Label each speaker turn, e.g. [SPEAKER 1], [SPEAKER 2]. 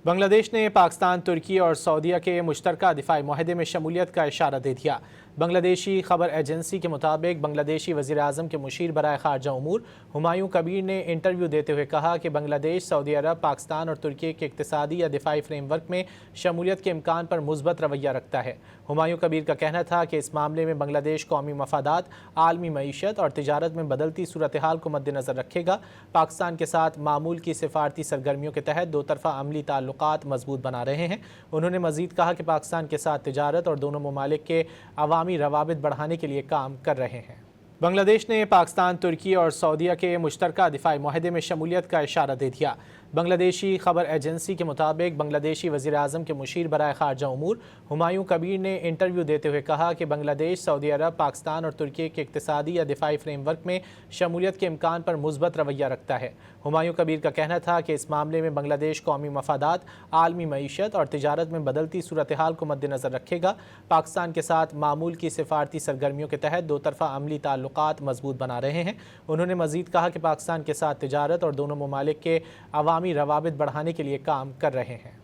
[SPEAKER 1] बांग्लादेश ने पाकिस्तान, तुर्की और सऊदीया के मुश्तरका दिफाई मुआहदे में शमूलियत का इशारा दे दिया। बांग्लादेशी खबर एजेंसी के मुताबिक बांग्लादेशी वज़ीर-ए-आज़म के मुशीर बराए ख़ारजा उमूर हुमायूं कबीर ने इंटरव्यू देते हुए कहा कि बांग्लादेश सऊदी अरब, पाकिस्तान और तुर्की के इक़्तिसादी या दिफाई फ्रेमवर्क में शमूलियत के इम्कान पर मुस्बत रवैया रखता है। हुमायूं कबीर का कहना था कि इस मामले में बांग्लादेश कौमी मफादात, आलमी मईशत और तिजारत में बदलती सूरत हाल को मद्देनज़र रखेगा। पाकिस्तान के साथ मामूल की सिफारती सरगर्मियों के तहत दो तरफ़ा अमली ताल्लुकात मजबूत बना रहे हैं। उन्होंने मज़ीद कहा कि पाकिस्तान के साथ तिजारत और दोनों ममालिक के अवामी रवाबित बढ़ाने के लिए काम कर रहे हैं। बांग्लादेश ने पाकिस्तान, तुर्की और सऊदीया के मुश्तरका दिफाई मुआहदे में शमूलियत का इशारा दे दिया। बांग्लादेशी खबर एजेंसी के मुताबिक बांग्लादेशी वज़ीर-ए-आज़म के मुशीर बराए ख़ारजा उमूर हुमायूं कबीर ने इंटरव्यू देते हुए कहा कि बांग्लादेश सऊदी अरब, पाकिस्तान और तुर्की के इक़्तिसादी या दिफाई फ्रेमवर्क में शमूलियत के इम्कान पर मुस्बत रवैया रखता है। हुमायूं कबीर का कहना था कि इस मामले में बांग्लादेश कौमी मफादात, आलमी मईशत और तिजारत में बदलती सूरत हाल को मद्देनज़र रखेगा। पाकिस्तान के साथ मामूल की सिफारती सरगर्मियों के तहत दो तरफ़ा अमली ताल्लुकात मजबूत बना रहे हैं। उन्होंने मज़ीद कहा कि पाकिस्तान के साथ तिजारत और दोनों ममालिक के अवामी रवाबित बढ़ाने के लिए काम कर रहे हैं।